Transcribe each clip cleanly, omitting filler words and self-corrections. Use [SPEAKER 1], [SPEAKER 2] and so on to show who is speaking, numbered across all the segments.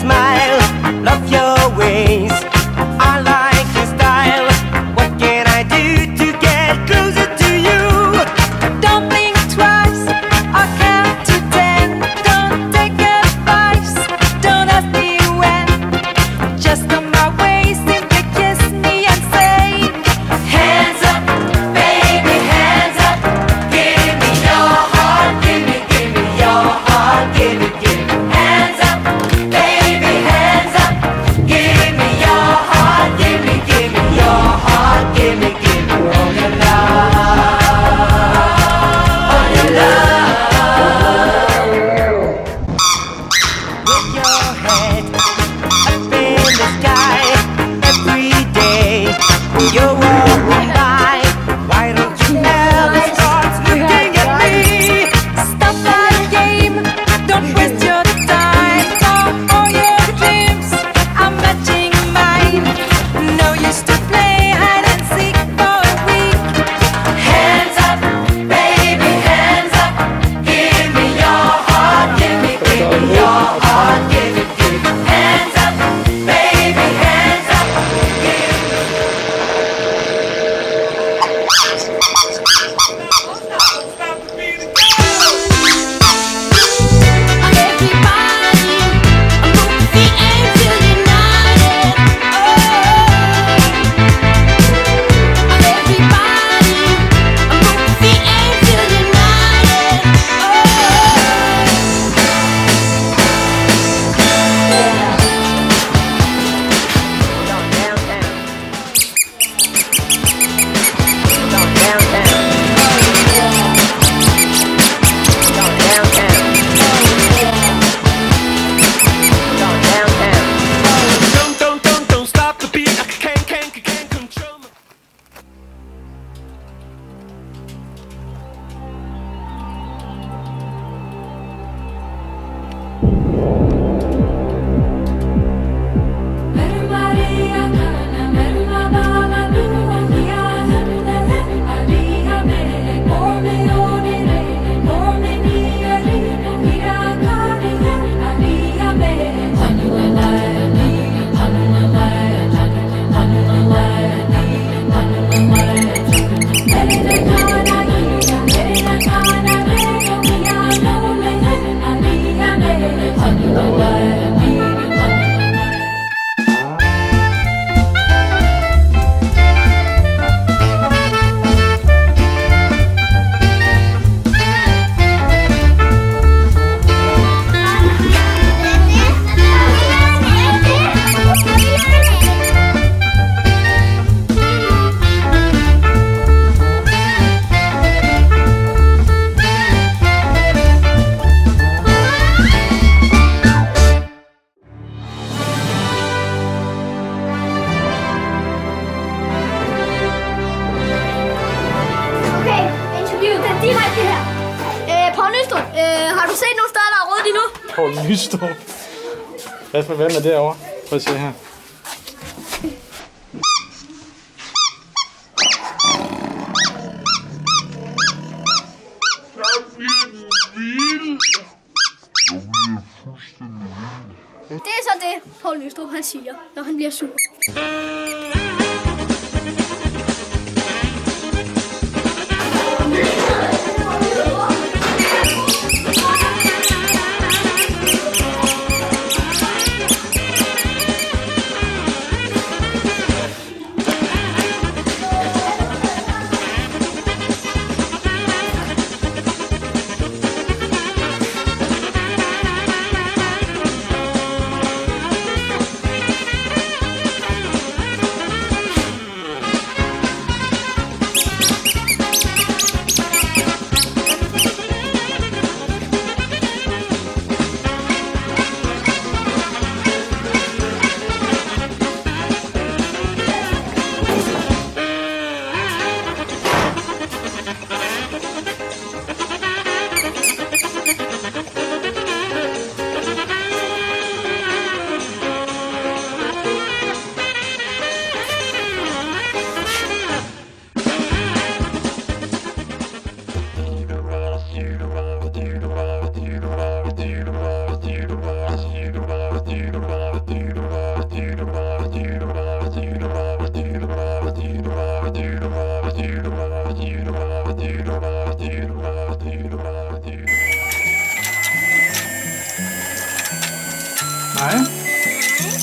[SPEAKER 1] smile, love your ways. I like your style. What can I do to get closer to you?
[SPEAKER 2] Don't think twice, I'll count to 10. Don't take advice, don't ask me when. Just on my way, simply kiss me and say, hands up, baby, hands up. Give me your heart, give me your heart, give me hands up, baby, hands up. Give me your heart, give me your heart, give me all your love, all your love.
[SPEAKER 1] With your head up in the sky every day. You're walking by. Why don't you ever start looking at me?
[SPEAKER 2] Stop that game, don't waste your time. For all your dreams, I'm matching mine. No use to play hide and seek for a week. Hands up, baby, hands up. Give me your heart, give me your heart, give me hands up, baby, hands up.
[SPEAKER 1] Don't stop the beat. I can't control my...
[SPEAKER 3] Poul Nystrup, har du set nogle steder, der er rødt endnu?
[SPEAKER 4] Poul Nystrup. Hvad for vand er derovre? Prøv at se her.
[SPEAKER 3] Det er så det, Poul Nystrup han siger, når han bliver sur.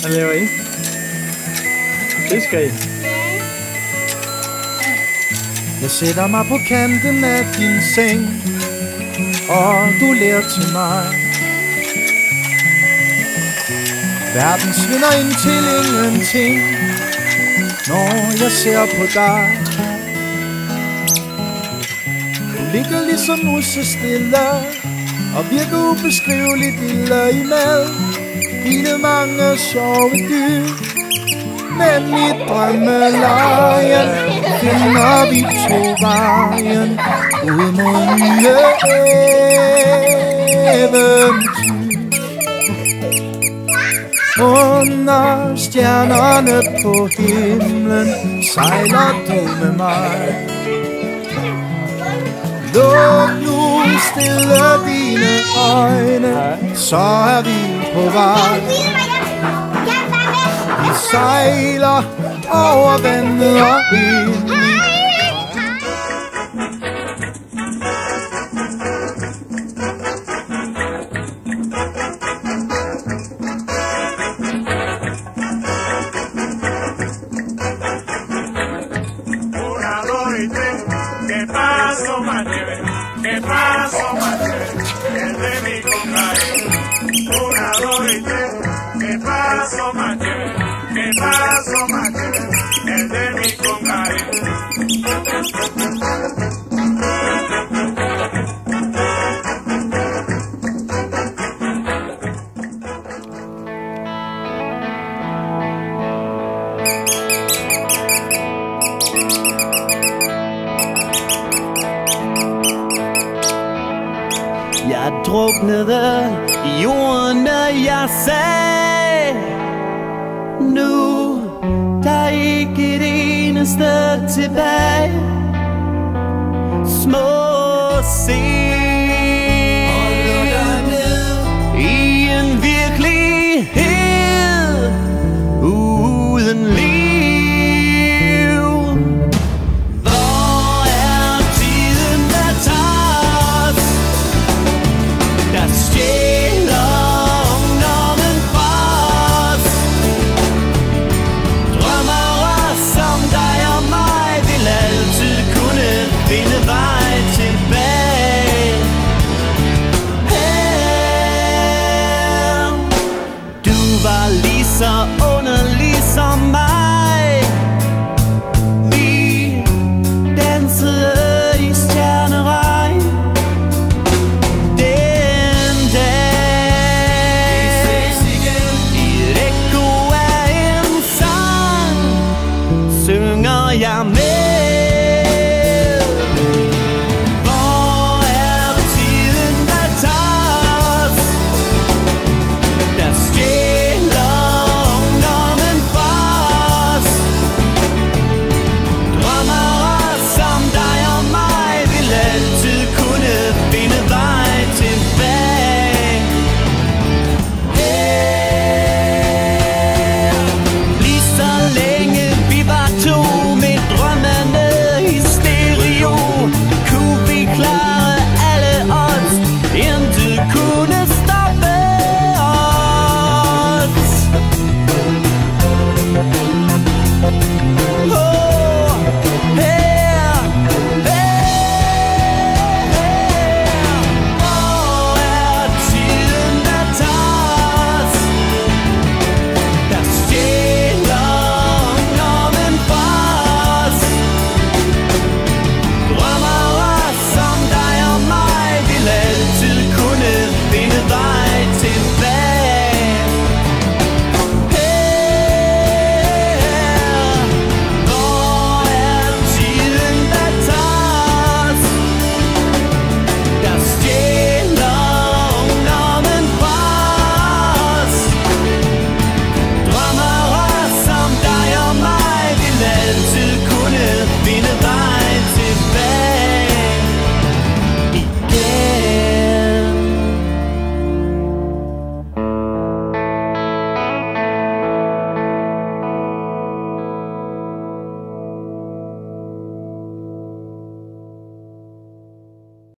[SPEAKER 4] Hvad laver I? Fisker I?
[SPEAKER 5] Jeg sætter mig på kanten af din seng, og du ler til mig. Verden svinder ind til ingenting, når jeg ser på dig. Du ligger ligesom musestille og virker ubeskriveligt lille imellem dine mange sjove dyr. Men i drømmelejen finder vi to vejen ud mod nye eventyr. Under stjernerne på himlen sejler du med mig. Luk nu stille dine øjne, så er vi på vej. Vi sejler over vandet og ind.
[SPEAKER 6] ¿Qué pasó, Mateo? ¿Qué pasó, Mateo? El de mi compadre. Una, dos y tres. ¿Qué pasó, Mateo? ¿Qué pasó, Mateo? El de mi compadre.
[SPEAKER 1] Jeg druknede i jorden, da jeg sagde, nu der er ikke et eneste tilbage. Små scene i en virkelighed uden liv. Hvor er tiden, der tager os, der stjæler ungdommen fra os? Drømmere som dig og mig vil altid kunne finde vej tilbage. Her, du var lige så underlig som mig.